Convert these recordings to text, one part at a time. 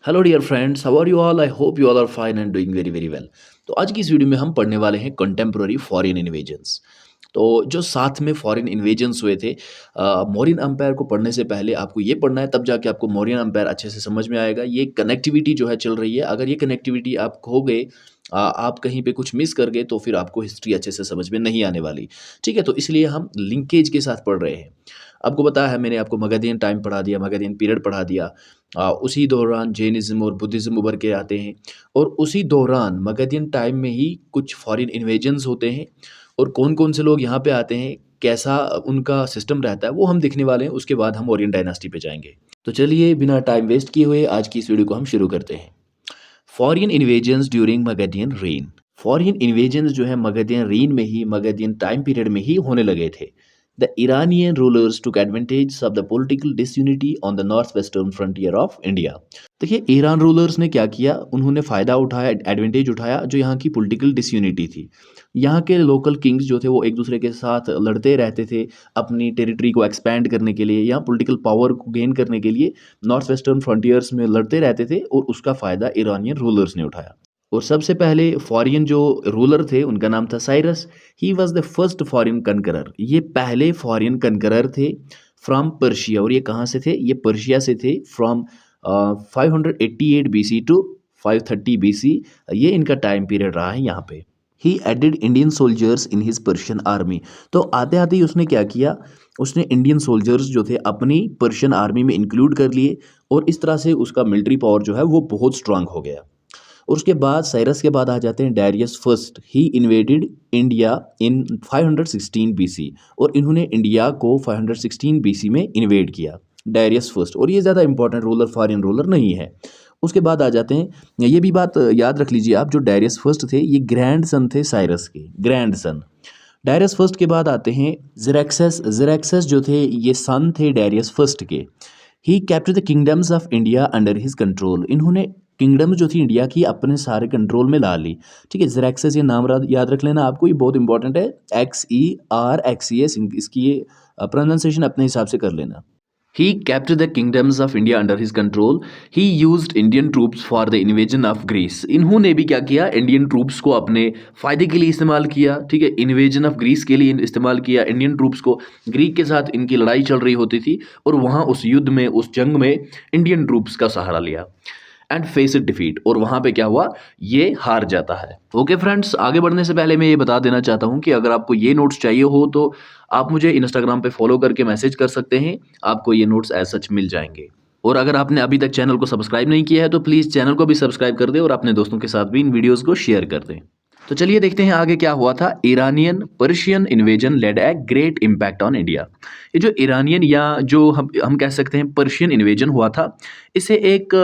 Hello dear friends, how are you all? I hope you all are fine and doing very very well. तो आज की इस video में हम पढ़ने वाले हैं कंटेम्प्रेरी फॉरेन इन्वेजन्स। तो जो साथ में फॉरेन इन्वेजन्स हुए थे, मौर्यन अम्पायर को पढ़ने से पहले आपको ये पढ़ना है, तब जाके आपको मौर्यन अम्पायर अच्छे से समझ में आएगा। ये कनेक्टिविटी जो है चल रही है, अगर ये कनेक्टिविटी आप खो गए, आप कहीं पे कुछ मिस कर गए, तो फिर आपको हिस्ट्री अच्छे से समझ में नहीं आने वाली। ठीक है, तो इसलिए हम लिंकेज के साथ पढ़ रहे हैं। आपको पता है, मैंने आपको मगधियन टाइम पढ़ा दिया, मगधियन पीरियड पढ़ा दिया। उसी दौरान जैनिज़्म और बुद्धिज़्म उभर के आते हैं, और उसी दौरान मगधियन टाइम में ही कुछ फॉरेन इन्वेजन्स होते हैं। और कौन-कौन से लोग यहाँ पे आते हैं, कैसा उनका सिस्टम रहता है, वो हम देखने वाले हैं। उसके बाद हम ओरियन डायनास्टी पे जाएँगे। तो चलिए बिना टाइम वेस्ट किए हुए आज की इस वीडियो को हम शुरू करते हैं। Foreign invasions during Magadhian reign. Foreign invasions जो है मगधियन रेन में ही, मगधियन टाइम पीरियड में ही होने लगे थे। The Iranian rulers took advantage of the political disunity on the north western frontier of India. देखिए, ईरान रूलर्स ने क्या किया, उन्होंने फ़ायदा उठाया, एडवांटेज उठाया जो यहाँ की पॉलिटिकल डिसयूनिटी थी। यहाँ के लोकल किंग्स जो थे वो एक दूसरे के साथ लड़ते रहते थे अपनी टेरिटरी को एक्सपैंड करने के लिए, यहाँ पॉलिटिकल पावर को गेन करने के लिए नॉर्थ वेस्टर्न फ्रंटियर्स में लड़ते रहते थे, और उसका फ़ायदा ईरानियन रूलर्स ने उठाया। और सबसे पहले फॉरियन जो रूलर थे उनका नाम था Cyrus. He was the first foreign conqueror. ये पहले फॉरिन कनकरर थे फ्रॉम पर्शिया। और ये कहाँ से थे? ये पर्शिया से थे। फ्रॉम 588 BC टू 530 BC, ये इनका टाइम पीरियड रहा है यहाँ पे। He added Indian soldiers in his Persian army. तो आते आते ही उसने क्या किया, उसने इंडियन सोल्जर्स जो थे अपनी पर्शियन आर्मी में इंक्लूड कर लिए, और इस तरह से उसका मिलिट्री पावर जो है वो बहुत स्ट्रांग हो गया। और उसके बाद साइरस के बाद आ जाते हैं Darius first. He invaded India in 516 BC, और इन्होंने इंडिया को 516 BC में इन्वेड किया, डायरियस फर्स्ट। और ये ज़्यादा इंपॉर्टेंट रूलर फॉरेन रूलर नहीं है। उसके बाद आ जाते हैं, ये भी बात याद रख लीजिए आप, जो डायरियस फर्स्ट थे ये ग्रैंड सन थे साइरस के, ग्रैंड सन। डायरियस फर्स्ट के बाद आते हैं ज़ेरेक्सस। ज़ेरेक्सस जो थे ये सन थे डायरियस फर्स्ट के। He captured the kingdoms of India under his control. इन्होंने किंगडम जो थी इंडिया की अपने सारे कंट्रोल में ला ली। ठीक है, ज़ेरेक्सस ये नाम याद रख लेना आपको, ये बहुत इंपॉर्टेंट है। XERXES, इसकी ये प्रोनाउंसिएशन अपने हिसाब से कर लेना। He captured the kingdoms of India under his control. He used Indian troops for the invasion of Greece. इन्होंने भी क्या किया, इंडियन ट्रूप्स को अपने फायदे के लिए इस्तेमाल किया। ठीक है, इन्वेजन ऑफ ग्रीस के लिए इस्तेमाल किया इंडियन ट्रूप्स को। ग्रीक के साथ इनकी लड़ाई चल रही होती थी, और वहाँ उस युद्ध में, उस जंग में इंडियन ट्रूप्स का सहारा लिया। एंड फेस इट डिफीट, और वहाँ पे क्या हुआ, ये हार जाता है। ओके फ्रेंड्स, आगे बढ़ने से पहले मैं ये बता देना चाहता हूँ कि अगर आपको ये नोट्स चाहिए हो तो आप मुझे इंस्टाग्राम पे फॉलो करके मैसेज कर सकते हैं। आपको ये नोट्स एज सच मिल जाएंगे। और अगर आपने अभी तक चैनल को सब्सक्राइब नहीं किया है तो प्लीज़ चैनल को भी सब्सक्राइब कर दें, और अपने दोस्तों के साथ भी इन वीडियोज़ को शेयर कर दें। तो चलिए देखते हैं आगे क्या हुआ था। Iranian Persian invasion led a great impact on India. ये जो ईरानियन, या जो हम कह सकते हैं पर्शियन इन्वेजन हुआ था, इससे एक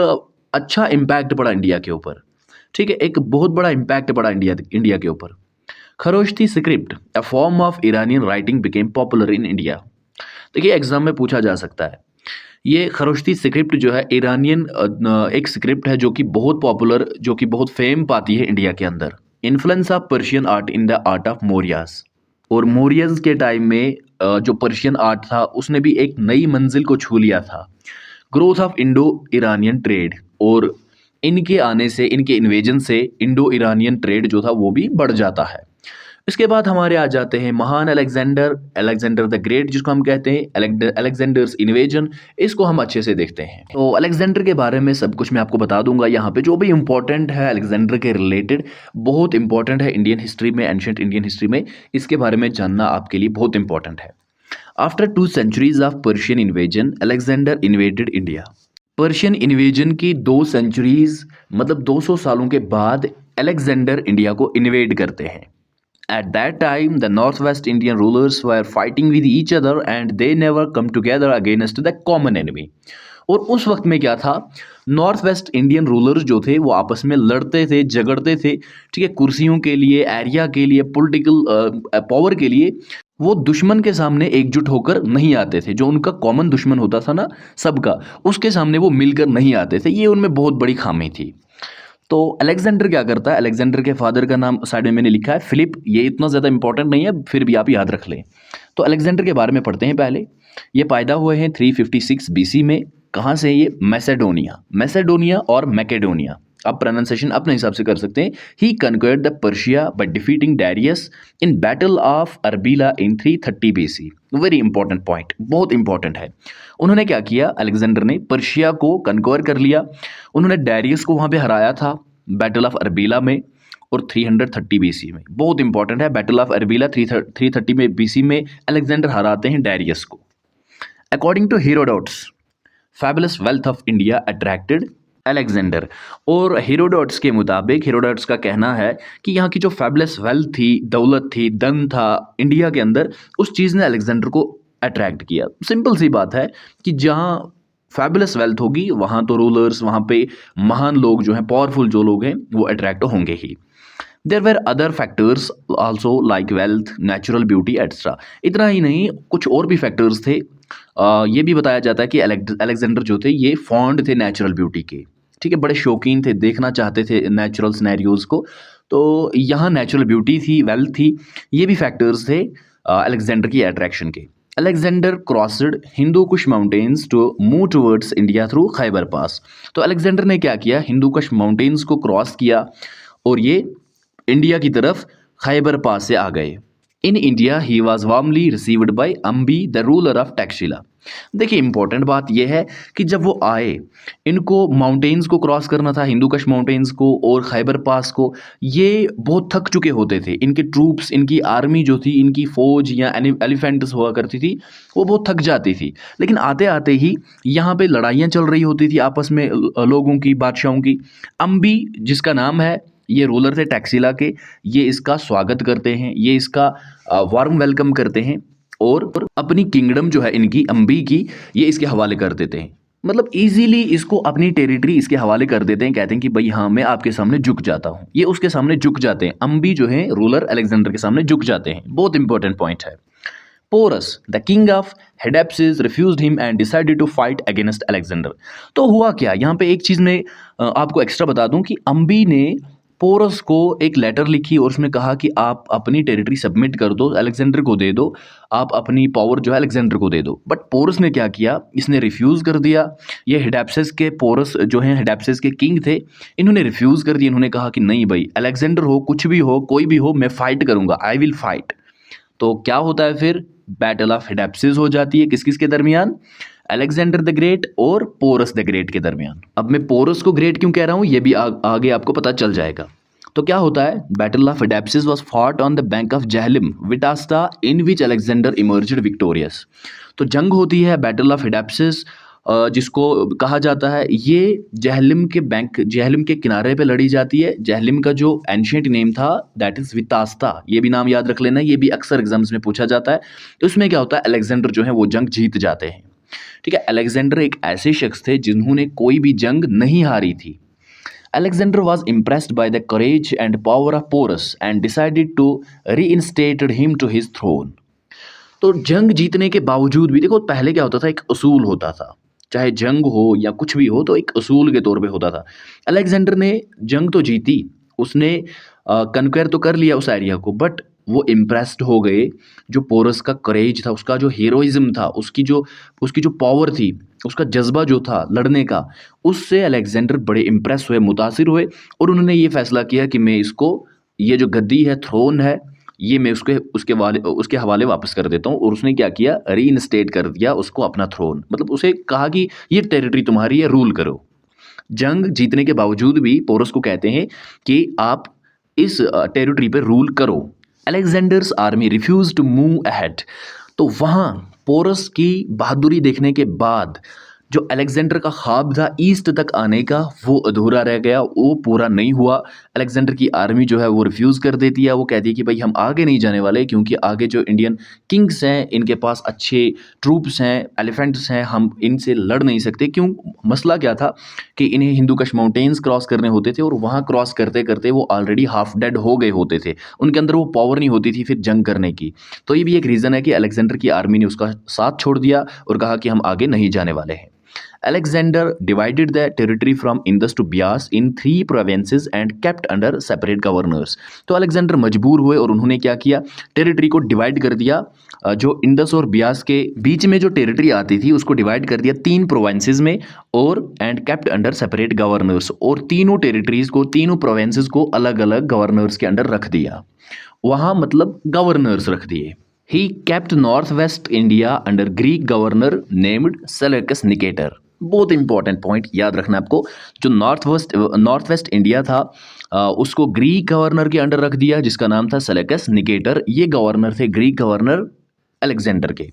अच्छा इम्पैक्ट पड़ा इंडिया के ऊपर। ठीक है, एक बहुत बड़ा इम्पैक्ट पड़ा इंडिया के ऊपर। Kharosthi script, a form of Iranian writing, became popular in India. देखिए, एग्जाम में पूछा जा सकता है। ये खरोश्ती स्क्रिप्ट जो है ईरानियन एक स्क्रिप्ट है जो कि बहुत पॉपुलर, जो कि बहुत फेम पाती है इंडिया के अंदर। Influence of Persian art in the art of Mauryas. और मौर्यज के टाइम में जो पर्शियन आर्ट था उसने भी एक नई मंजिल को छू लिया था। Growth of Indo Iranian trade, और इनके आने से, इनके इन्वेजन से इंडो ईरानियन ट्रेड जो था वो भी बढ़ जाता है। इसके बाद हमारे आ जाते हैं महान अलेक्जेंडर, अलेक्जेंडर द ग्रेट जिसको हम कहते हैं, अलेक्जेंडर्स इन्वेजन। इसको हम अच्छे से देखते हैं। तो अलेक्जेंडर के बारे में सब कुछ मैं आपको बता दूंगा यहाँ पे, जो भी इंपॉर्टेंट है अलेक्जेंडर के रिलेटेड, बहुत इंपॉर्टेंट है इंडियन हिस्ट्री में, एंशिएंट इंडियन हिस्ट्री में। इसके बारे में जानना आपके लिए बहुत इंपॉर्टेंट है। After 2 centuries of Persian invasion, Alexander invaded India. Persian invasion की 2 centuries, मतलब 200 सालों के बाद अलेक्जेंडर इंडिया को इन्वेड करते हैं। At that time, the Northwest Indian rulers were fighting with each other and they never come together against the common enemy. और उस वक्त में क्या था, नॉर्थ वेस्ट इंडियन रूलर्स जो थे वो आपस में लड़ते थे, झगड़ते थे। ठीक है, कुर्सियों के लिए, एरिया के लिए, पॉलिटिकल पावर के लिए। वो दुश्मन के सामने एकजुट होकर नहीं आते थे। जो उनका कॉमन दुश्मन होता था ना सबका, उसके सामने वो मिलकर नहीं आते थे। ये उनमें बहुत बड़ी खामी थी। तो अलेक्जेंडर क्या करता है, अलेक्जेंडर के फादर का नाम साइड में मैंने लिखा है फिलिप। ये इतना ज़्यादा इंपॉर्टेंट नहीं है, फिर भी आप याद रख लें। तो अलेक्जेंडर के बारे में पढ़ते हैं पहले। ये पैदा हुए हैं 356 BC में। कहाँ से है ये? मैसेडोनिया, मैसेडोनिया और मैकेडोनिया, आप प्रोनाउंसिएशन अपने हिसाब से कर सकते हैं। He conquered the Persia by defeating Darius in battle of Arbela in 330 BC। Very important point, बहुत इंपॉर्टेंट है। उन्होंने क्या किया, अलेक्जेंडर ने पर्शिया को कन्क्वर कर लिया, उन्होंने डैरियस को वहाँ पे हराया था बैटल ऑफ अर्बिला में, और 330 BC में। बहुत इंपॉर्टेंट है, बैटल ऑफ अर्बिला 330 में BC में अलेक्जेंडर हराते हैं डैरियस को। According to Herodotus, fabulous wealth of India attracted Alexander. और हेरोडोट्स के मुताबिक, हेरोडोट्स का कहना है कि यहाँ की जो फैबुलस वेल्थ थी, दौलत थी, धन था इंडिया के अंदर, उस चीज़ ने अलेक्जेंडर को अट्रैक्ट किया। सिंपल सी बात है कि जहाँ फैबुलस वेल्थ होगी वहाँ तो रूलर्स, वहाँ पे महान लोग जो हैं, पावरफुल जो लोग हैं, वो अट्रैक्ट होंगे ही। There were other factors also like wealth, natural beauty etcetera. इतना ही नहीं, कुछ और भी फैक्टर्स थे। ये भी बताया जाता है कि अलेक्जेंडर जो थे ये फॉन्ड थे नेचुरल ब्यूटी के, ठीक है, बड़े शौकीन थे, देखना चाहते थे नेचुरल सिनेरियोज को। तो यहाँ नेचुरल ब्यूटी थी, वेल्थ थी, ये भी फैक्टर्स थे अलेक्जेंडर की अट्रैक्शन के। Alexander crossed Hindu Kush mountains to move towards India through Khyber pass. तो अलेक्जेंडर ने क्या किया, हिंदू कुश माउंटेन्स को क्रॉस किया और ये इंडिया की तरफ खैबर पास से आ गए। In India he was warmly received by Ambhi the ruler of Taxila. देखिए इंपॉर्टेंट बात यह है कि जब वो आए, इनको माउंटेन्स को क्रॉस करना था, हिंदू कश माउंटेन्स को और खैबर पास को। ये बहुत थक चुके होते थे, इनके ट्रूप्स, इनकी आर्मी जो थी, इनकी फौज या एलिफेंट्स हुआ करती थी, वो बहुत थक जाती थी। लेकिन आते आते ही यहाँ पे लड़ाइयाँ चल रही होती थी आपस में लोगों की, बादशाहों की। अम्बी जिसका नाम है, ये रूलर थे टैक्सिला के, ये इसका स्वागत करते हैं, ये इसका वार्म वेलकम करते हैं और अपनी किंगडम जो है इनकी, अम्बी की, ये इसके हवाले कर देते हैं। मतलब इजीली इसको अपनी टेरिटरी इसके हवाले कर देते हैं, कहते हैं कि भाई हाँ मैं आपके सामने झुक जाता हूँ। ये उसके सामने झुक जाते हैं, अम्बी जो है रूलर अलेक्जेंडर के सामने झुक जाते हैं। बहुत इंपॉर्टेंट पॉइंट है। Porus the king of Hydaspes refused him and decided to fight against Alexander. तो हुआ क्या यहाँ पे, एक चीज़ मैं आपको एक्स्ट्रा बता दूं कि अम्बी ने पोरस को एक लेटर लिखी और उसमें कहा कि आप अपनी टेरिटरी सबमिट कर दो, अलेक्जेंडर को दे दो, आप अपनी पावर जो है अलेक्जेंडर को दे दो। बट पोरस ने क्या किया, इसने रिफ्यूज़ कर दिया। ये हिडेप्सिस के, पोरस जो हैं हिडेप्सिस के किंग थे, इन्होंने रिफ्यूज़ कर दिया। इन्होंने कहा कि नहीं भाई, अलेक्जेंडर हो, कुछ भी हो, कोई भी हो, मैं फाइट करूँगा, आई विल फाइट। तो क्या होता है फिर, बैटल ऑफ हिडेप्सिस हो जाती है। किस किस के दरमियान? अलेक्जेंडर द ग्रेट और पोरस द ग्रेट के दरमियान। अब मैं पोरस को ग्रेट क्यों कह रहा हूँ, ये भी आगे आपको पता चल जाएगा। तो क्या होता है, battle of Hydaspes was fought on the bank of Jhelum Vitasta in which Alexander emerged victorious. तो जंग होती है बैटल ऑफ हिडेप्सिस, जिसको कहा जाता है, ये जहलिम के बैंक, जहलिम के किनारे पे लड़ी जाती है। जहलिम का जो एंशियंट नेम था दैट इज़ वितास्ता, ये भी नाम याद रख लेना, ये भी अक्सर एग्जाम्स में पूछा जाता है। तो इसमें क्या होता है, अलेक्जेंडर जो है वो जंग जीत जाते हैं। ठीक है, अलेक्जेंडर एक ऐसे शख्स थे जिन्होंने कोई भी जंग नहीं हारी थी। Alexander was impressed by the courage and power of Porus and decided to reinstate him to his throne. तो जंग जीतने के बावजूद भी, देखो पहले क्या होता था, एक असूल होता था, चाहे जंग हो या कुछ भी हो तो एक असूल के तौर पे होता था। अलेक्जेंडर ने जंग तो जीती, उसने कन्क्वेयर तो कर लिया उस एरिया को, बट वो इम्प्रेस्ड हो गए जो पोरस का करेज था, उसका जो हीरोइज्म था, उसकी जो पावर थी, उसका जज्बा जो था लड़ने का, उससे अलेक्जेंडर बड़े इम्प्रेस हुए, मुतासिर हुए, और उन्होंने ये फैसला किया कि मैं इसको, ये जो गद्दी है, थ्रोन है, ये मैं उसके हवाले वापस कर देता हूँ। और उसने क्या किया, रीइंस्टेट कर दिया उसको अपना थ्रोन। मतलब उसे कहा कि ये टेरिटरी तुम्हारी है, रूल करो। जंग जीतने के बावजूद भी पोरस को कहते हैं कि आप इस टेरिटरी पे रूल करो। Alexander's army refuse to move ahead. तो वहाँ पोरस की बहादुरी देखने के बाद जो अलेक्जेंडर का ख्वाब था ईस्ट तक आने का, वो अधूरा रह गया, वो पूरा नहीं हुआ। अलेक्जेंडर की आर्मी जो है वो रिफ्यूज़ कर देती है, वो कहती है कि भाई हम आगे नहीं जाने वाले, क्योंकि आगे जो इंडियन किंग्स हैं इनके पास अच्छे ट्रूप्स हैं, एलिफेंट्स हैं, हम इनसे लड़ नहीं सकते। क्यों? मसला क्या था कि इन्हें हिंदू कश माउंटेन्स क्रॉस करने होते थे और वहाँ क्रॉस करते करते वो ऑलरेडी हाफ डेड हो गए होते थे, उनके अंदर वो पावर नहीं होती थी फिर जंग करने की। तो ये भी एक रीज़न है कि अलेक्जेंडर की आर्मी ने उसका साथ छोड़ दिया और कहा कि हम आगे नहीं जाने वाले हैं। Alexander divided the territory from Indus to Bias in 3 provinces and kept under separate governors. तो अलेक्जेंडर मजबूर हुए और उन्होंने क्या किया, टेरिटरी को डिवाइड कर दिया। जो इंडस और बियास के बीच में जो टेरिटरी आती थी उसको डिवाइड कर दिया 3 प्रोविंसेस में, और and kept under separate governors, और तीनों टेरिटरीज को, तीनों प्रोविंसेस को अलग अलग गवर्नर्स के अंडर रख दिया। वहाँ मतलब गवर्नर्स रख दिए। He kept north west India under Greek governor named Seleucus Nicator. बहुत इंपॉर्टेंट पॉइंट याद रखना आपको, जो नॉर्थ वेस्ट इंडिया था उसको ग्रीक गवर्नर के अंडर रख दिया जिसका नाम था सेलेकस निकेटर। ये गवर्नर थे, ग्रीक गवर्नर अलेक्जेंडर के।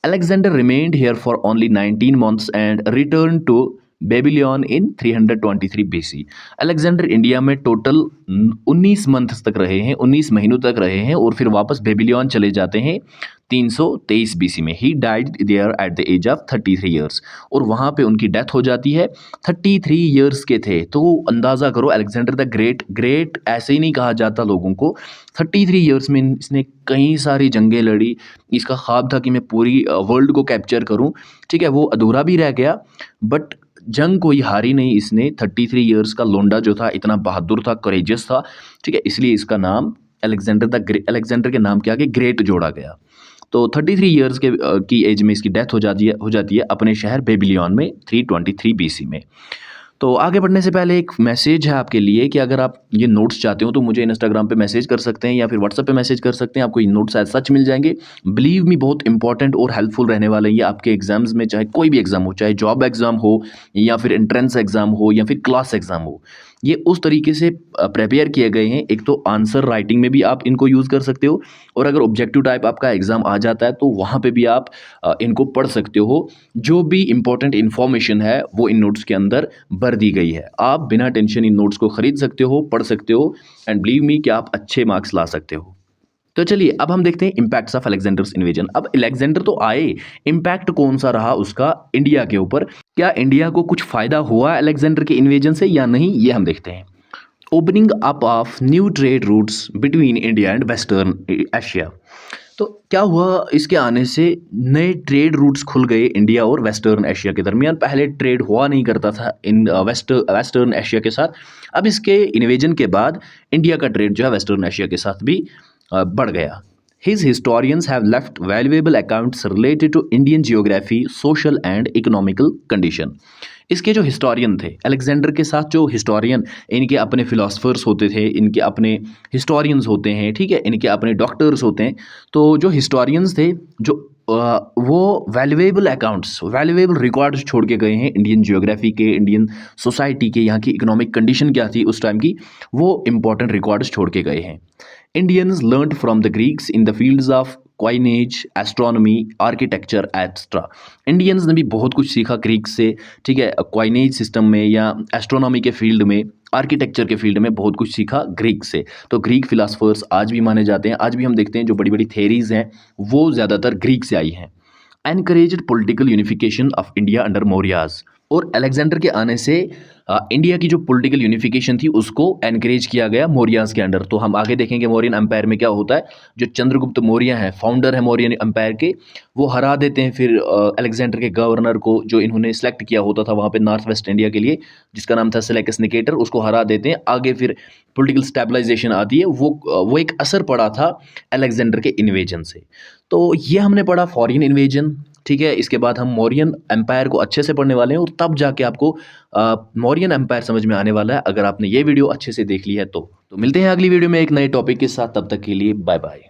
Alexander remained here for only 19 months and return to Babylon in 323 BC। Alexander India में टोटल 19 मंथ्स तक रहे हैं, 19 महीनों तक रहे हैं, और फिर वापस बेबीलोन चले जाते हैं 323 BC में। He died there at the age of 33 years, और वहाँ पे उनकी डेथ हो जाती है। 33 ईयर्स के थे, तो अंदाज़ा करो अलेक्जेंडर द ग्रेट, ग्रेट ऐसे ही नहीं कहा जाता लोगों को। 33 ईयर्स में इसने कई सारी जंगें लड़ी। इसका ख्वाब था कि मैं पूरी वर्ल्ड को कैप्चर करूँ, ठीक है, वो अधूरा भी रह गया, बट जंग कोई हारी नहीं इसने। 33 ईयर्स का लोंडा जो था, इतना बहादुर था, करेजियस था, ठीक है, इसलिए इसका नाम अलेक्जेंडर के नाम के आगे ग्रेट जोड़ा गया। तो 33 ईयर्स की एज में इसकी डेथ हो जाती है अपने शहर बेबीलोन में 323 BC में। तो आगे बढ़ने से पहले एक मैसेज है आपके लिए कि अगर आप ये नोट्स चाहते हो तो मुझे इंस्टाग्राम पे मैसेज कर सकते हैं या फिर व्हाट्सएप पे मैसेज कर सकते हैं, आपको ये नोट्स एज सच मिल जाएंगे। बिलीव मी, बहुत इंपॉर्टेंट और हेल्पफुल रहने वाले हैं ये आपके एग्जाम्स में, चाहे कोई भी एग्जाम हो, चाहे जॉब एग्जाम हो या फिर एंट्रेंस एग्जाम हो या फिर क्लास एग्जाम हो। ये उस तरीके से प्रिपेयर किए गए हैं। एक तो आंसर राइटिंग में भी आप इनको यूज़ कर सकते हो, और अगर ऑब्जेक्टिव टाइप आपका एग्जाम आ जाता है तो वहाँ पे भी आप इनको पढ़ सकते हो। जो भी इंपॉर्टेंट इन्फॉर्मेशन है वो इन नोट्स के अंदर भर दी गई है। आप बिना टेंशन इन नोट्स को खरीद सकते हो, पढ़ सकते हो, एंड बिलीव मी कि आप अच्छे मार्क्स ला सकते हो। तो चलिए अब हम देखते हैं इम्पैक्ट्स ऑफ अलेक्जेंडर्स इन्वेजन। अब अलेक्जेंडर तो आए, इम्पैक्ट कौन सा रहा उसका इंडिया के ऊपर, क्या इंडिया को कुछ फायदा हुआ अलेक्जेंडर के इन्वेजन से या नहीं, ये हम देखते हैं। Opening up of new trade routes between India and western Asia. तो क्या हुआ, इसके आने से नए ट्रेड रूट्स खुल गए इंडिया और वेस्टर्न एशिया के दरमियान। पहले ट्रेड हुआ नहीं करता था इन वेस्टर्न एशिया के साथ। अब इसके इन्वेजन के बाद इंडिया का ट्रेड जो है वेस्टर्न एशिया के साथ भी बढ़ गया। His historians have left valuable accounts related to Indian geography, social and economical condition। इसके जो हिस्टोरियन थे, अलेक्जेंडर के साथ जो हिस्टोरियन, इनके अपने फिलोसफर्स होते थे, इनके अपने हिस्टोरियंस होते हैं, ठीक है, इनके अपने डॉक्टर्स होते हैं। तो जो हिस्टोरियंस थे, जो वो वैल्यूएबल अकाउंट्स, वैल्यूएबल रिकॉर्ड्स छोड़ के गए हैं इंडियन जियोग्राफी के, इंडियन सोसाइटी के, यहाँ की इकोनॉमिक कंडीशन क्या थी उस टाइम की, वो इंपॉर्टेंट रिकॉर्ड्स छोड़ के गए हैं। Indians learned from the Greeks in the fields of coinage, astronomy, architecture, etc. Indians ने भी बहुत कुछ सीखा ग्रीक से, ठीक है, क्वाइनेज सिस्टम में या एस्ट्रोनॉमी के फील्ड में, आर्किटेक्चर के फील्ड में बहुत कुछ सीखा ग्रीक से। तो ग्रीक फिलासफर्स आज भी माने जाते हैं, आज भी हम देखते हैं जो बड़ी बड़ी थेरीज हैं वो ज़्यादातर ग्रीक से आई हैं। Encouraged political unification of India under Mauryas, और अलेक्जेंडर के आने से इंडिया की जो पॉलिटिकल यूनिफिकेशन थी उसको एनकरेज किया गया मौर्यास के अंडर। तो हम आगे देखेंगे मौर्यन एम्पायर में क्या होता है। जो चंद्रगुप्त मौर्य हैं, फाउंडर है मौर्यन एम्पायर के, वो हरा देते हैं फिर अलेक्जेंडर के गवर्नर को, जो इन्होंने सेलेक्ट किया होता था वहाँ पे नॉर्थ वेस्ट इंडिया के लिए, जिसका नाम था सेलेकस निकेटर, उसको हरा देते हैं। आगे फिर पॉलिटिकल स्टेबलाइजेशन आती है। वो एक असर पड़ा था अलेक्जेंडर के इन्वेजन से। तो ये हमने पढ़ा फॉरेन इन्वेजन, ठीक है। इसके बाद हम मौर्यन एम्पायर को अच्छे से पढ़ने वाले हैं, और तब जाके आपको मौर्यन एम्पायर समझ में आने वाला है अगर आपने ये वीडियो अच्छे से देख ली है तो मिलते हैं अगली वीडियो में एक नए टॉपिक के साथ। तब तक के लिए बाय बाय।